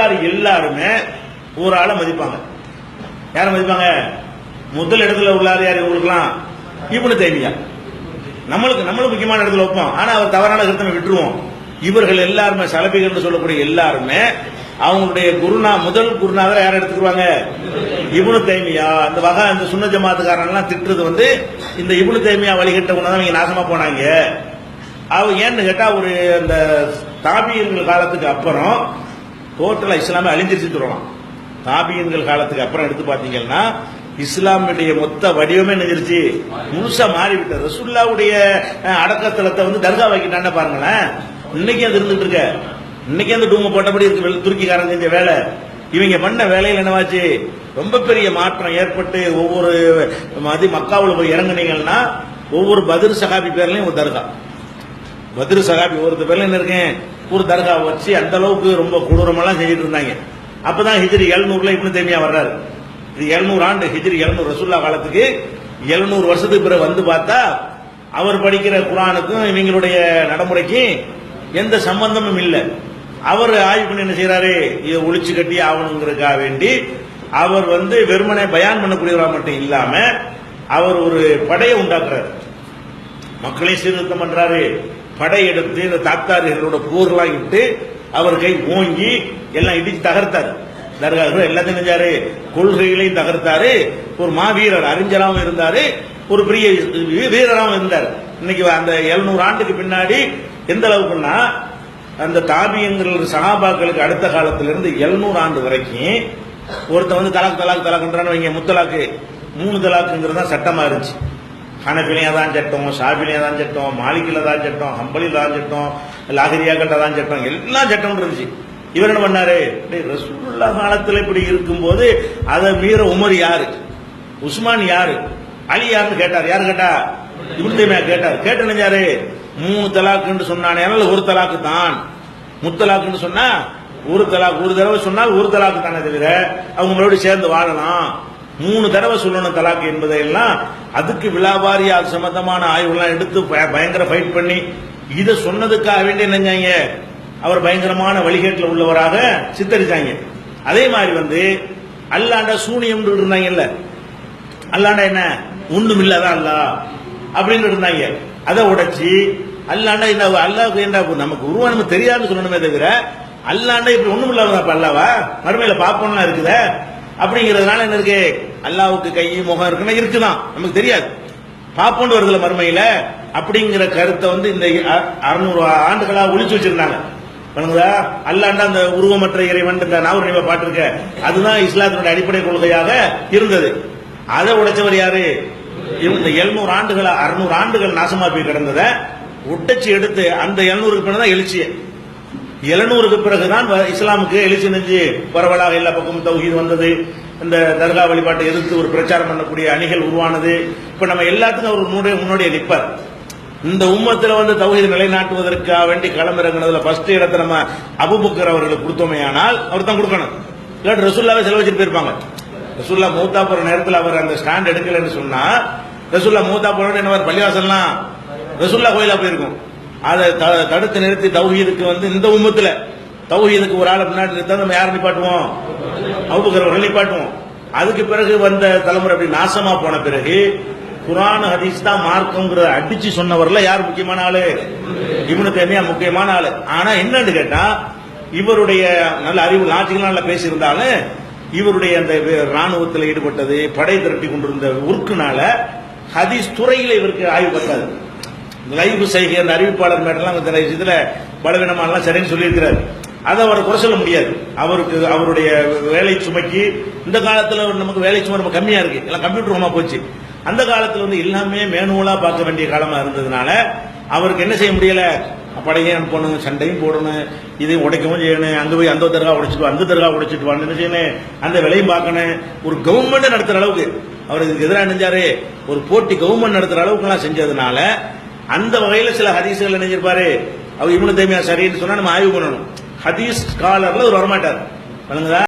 உம்மத்தார் எல்லாருமே ஒரு ஆளை மதிப்பாங்க. யார மதிப்பாங்க? முதல் இடத்துல உள்ளார் யார் இவங்களுக்குலாம்? இப்னு தைமியா. நம்மளுக்கு முக்கியமான இடத்துல வைப்போம். ஆனா அவர் தவறான கருத்தை விட்டுருவோம். இவர்கள் எல்லாருமே சலபிகள் என்று சொல்லக்கூடிய எல்லாருமே அவங்களுடைய முதல் குருநாதர் யாரை எடுத்துக்குவாங்க? இப்னு தைமியா. இந்த சுன்ன ஜமாத்துக்காரன் திட்டுறது இந்த இப்னு தைமியா வழிகட்ட தான் இவங்க நாசமா போனாங்க. அவங்க ஏன்னு கேட்டா ஒரு அந்த தாபியன்கள் காலத்துக்கு அப்புறம் டோட்டலா இஸ்லாமே அழிஞ்சிருச்சு சொல்லலாம். தாபியன்கள் காலத்துக்கு அப்புறம் எடுத்து பாத்தீங்கன்னா இஸ்லாமுடைய மொத்த வடிவமே நினைஞ்சிருச்சு, முழுசா மாறிவிட்டது. ரசூலுல்லாஹ்வுடைய அடக்கத்தலத்தை தர்கா வைக்கிட்டான்னு பாருங்களேன். இன்னைக்கு அது இருந்துட்டு இருக்க. இன்னைக்கு அந்த டூம போட்டபடி இருக்கு துருக்கிக்காரன் செஞ்ச வேலை. இவங்க பண்ண வேலையில் என்னவாச்சு? ரொம்ப பெரிய மாற்றம் ஏற்பட்டு ஒவ்வொரு மக்காவில் போய் இறங்குனீங்கன்னா ஒவ்வொரு பத்ர் சஹாபி பேர்லயும் ஒரு தர்கா, பத்ர் சஹாபி ஒருத்தர் பேர்ல என்ன இருக்கேன் ஒரு தர்கா வச்சு அந்த அளவுக்கு ரொம்ப கொடூரமெல்லாம் செஞ்சுட்டு இருந்தாங்க. அப்பதான் ஹிஜ்ரி 700 இப்னு தைமியா வர்றாரு. இது 700 ஆண்டு, ஹிஜ்ரி 700 ரசூலுல்லாஹ் காலத்துக்கு 700 வருஷத்துக்கு பிறகு பார்த்தா அவர் படிக்கிற குர்ஆனுக்கும் இவங்களுடைய நடைமுறைக்கும் எந்த சம்பந்தமும் இல்லை. அவர் ஆய்வு பண்ணி என்ன செய்யறாரு? இதை ஒழிச்சு கட்டி ஆகணுங்கிறதுக்காக வேண்டி அவர் வெறுமனே பயான் பண்ணக்கூடியவரா மட்டும் இல்லாம அவர் ஒரு படையை உண்டாக்குறாரு. மக்களை சீர்திருத்தம் பண்றாரு. படையெடுத்து இந்த தாத்தாரிகளோட போர்லாம் இட்டு அவர் கை ஓங்கி எல்லாம் இடிச்சு தகர்த்தாரு. தர்காக்கள் எல்லாத்தையும் செஞ்சாரு. கொள்கைகளையும் தகர்த்தாரு. ஒரு மாவீரர் அறிஞராகவும் இருந்தாரு, ஒரு பெரிய வீரராகவும் இருந்தார். இன்னைக்கு அந்த 700 ஆண்டுக்கு பின்னாடி எந்த அளவுக்குன்னா அந்த தாபியங்கள் சஹாபாக்களுக்கு அடுத்த காலத்திலிருந்து 700 ஆண்டு வரைக்கும் ஒருத்தன் தலாக்குன்றான்னு வைங்க, முத்தலாக்கு 3 தலாக்குங்கிறது தான் சட்டமா இருந்துச்சு. ஹனபிலியா தான் சட்டம், ஷாபிலியா தான் சட்டம், மாலிகில தான் சட்டம், ஹம்பலில தான் சட்டம், லாகிரியாக்கிட்ட தான் சட்டம், எல்லாம் சட்டம் இருந்துச்சு. இவர் என்ன பண்ணாரு? ரசூலுல்லாஹ் காலத்தில் இப்படி இருக்கும்போது அதை மீற உமர் யாரு, உஸ்மான் யாரு, அலி யாருன்னு கேட்டார். யாரு கேட்டா? இப்னு தைமியா கேட்டார். கேட்டு நினைஞ்சாரு 3 தலாக்குன்னு சொன்னானே, ஒரு தலாக்கு தான். முத்தலாக்குன்னு சொன்னா ஒரு தலாக், ஒரு தடவை சொன்னால் ஒரு தலாக்கு தானே தவிர அவங்க மறுபடியும் சேர்ந்து வாழலாம். 3 தடவை சொல்லணும் தலாக்கு என்பதையெல்லாம் அதுக்கு விழாவாரியா அது சம்பந்தமான ஆய்வுலாம் எடுத்து பயங்கர ஃபைட் பண்ணி இதை சொன்னதுக்காக வேண்டி நினைஞ்சாங்க அவர் பயங்கரமான வழிகேட்டில் உள்ளவராக சித்தரிச்சாங்க. அதே மாதிரி அல்லாண்ட சூனியம் இருந்தாங்கல்ல, அல்லாண்ட என்ன ஒண்ணும் இல்லாதான் அல்லா அப்படின்னு இருந்தாங்க. அதை உடைச்சி அல்லாண்ட என்ன அல்லாவுக்கு என்ன நமக்கு உருவானு தெரியாதுன்னு சொல்லணுமே தவிர அல்லாண்ட இப்படி ஒண்ணும் இல்லாத அல்லாவா மறுமையில பாப்போம்லாம் இருக்குத அப்படிங்கிறதுனால என்ன இருக்கு? அல்லாவுக்கு கை முகம் இருக்குன்னா இருக்குதான், நமக்கு தெரியாது, பாப்போண்டு வருதுல மறுமையில அப்படிங்கிற கருத்தை இந்த 600 ஆண்டுகளா ஒளிச்சு வச்சிருந்தாங்க. அல்லாண்டா அந்த உருவமற்ற இறைவன் நாவூர் பாட்டிருக்க அதுதான் இஸ்லாத்தினுடைய அடிப்படை கொள்கையாக இருந்தது. அதை உடைச்சவர் யாரு? இந்த 700 ஆண்டுகளா 600 ஆண்டுகள் நாசமா போய் கிடந்ததை உடைச்சு எடுத்து அந்த 700க்கு பிறகுதான் எழுச்சிய 700க்கு பிறகுதான் இஸ்லாமுக்கு எழுச்சி நெஞ்சு பரவலாக எல்லா பக்கமும் தௌஹீத் வந்தது. இந்த தர்கா வழிபாட்டை எதிர்த்து ஒரு பிரச்சாரம் பண்ணக்கூடிய அணிகள் உருவானது. இப்ப நம்ம எல்லாத்துக்கும் அவர் முன்னோடிய நிற்பார். இந்த உம்மத்துல தௌஹீத் நிலைநாட்டுவதற்காக வேண்டி களமிறங்கினதுல ஃபர்ஸ்ட் இடத்தை நம்ம அபூபக்கர் அவர்களுக்கு கொடுத்தோமையானால் அவர் தான் கொடுக்கணும். இல்லாட்டி ரசூலுல்லாஹ்வை செலவழிச்சிட்டு போயிருப்பாங்க. ரசூலுல்லாஹ் மூத்தா போற நேரத்தில் அவர் அந்த ஸ்டாண்ட் எடுக்கலன்னு சொன்னா ரசூலுல்லாஹ் மூத்தா போற என்ன பள்ளிவாசல்லாம் ரசூலுல்லாஹ் கோயிலா போயிருக்கும். அதை தடுத்து நிறுத்தி தௌஹீதுக்கு இந்த உம்மத்துல தௌஹீதுக்கு ஒரு ஆளை முன்னாடி நிறுத்தா நம்ம யாரை நிப்பாட்டுவோம்? அபூபக்கர் அவர்கள் நிப்பாட்டுவோம். அதுக்கு பிறகு வந்த தலைமுறை அப்படி நாசமா போன பிறகு குர்ஆன் ஹதீஸ் தான் மார்க்கம்ங்கறத அடிச்சு சொன்னவர்ல யார் முக்கியமான ஆளு? இப்னு தைமியா முக்கியமான ஆளு. ஆனா என்னன்னு கேட்டா இவருடைய நல்ல அறிவு லாஜிக்கலா நல்லா பேசியிருந்தாலும் இவருடைய அந்த ராணுவத்தில் ஈடுபட்டது படை திரட்டி கொண்டிருந்த உருக்குனால ஹதீஸ் துறையில இவருக்கு ஆய்வு பத்தாது. லைவ் செய்கை அந்த அறிவிப்பாளர் மேட்டெல்லாம் இதுல பலவீனமானலாம் சரின்னு சொல்லியிருக்கிறார். அதை அவரை குறை சொல்ல முடியாது. அவருக்கு அவருடைய வேலை சுமைக்கு இந்த காலத்துல நமக்கு வேலை சுமை ரொம்ப கம்மியா இருக்கு, எல்லாம் கம்ப்யூட்டர் மூலமா போச்சு. அந்த காலத்துல எல்லாமே மேனுவலா பார்க்க வேண்டிய காலமா இருந்ததுனால அவருக்கு என்ன செய்ய முடியல? படையை அனுப்பணும், சண்டையும் போடணும், இதையும் உடைக்கவும் செய்யணும், அங்க போய் அந்த தர்கா உடைச்சிட்டு அந்த தர்கா உடைச்சிட்டு வான்னு என்ன செய்யணும், அந்த விலையும் பார்க்கணும். ஒரு கவர்மெண்ட் நடத்துற அளவுக்கு அவர் இதுக்கு எதிராக நினைஞ்சாரு. ஒரு போட்டி கவர்மெண்ட் நடத்துற அளவுக்கு எல்லாம் செஞ்சதுனால அந்த வகையில சில ஹதீஸ்கள் நினைஞ்சிருப்பாரு. அவர் இப்னு தைமியா சரின்னு சொன்னா நம்ம ஆய்வு பண்ணணும். ஹதீஸ் ஸ்காலர்ல ஒரு வரமாட்டார்.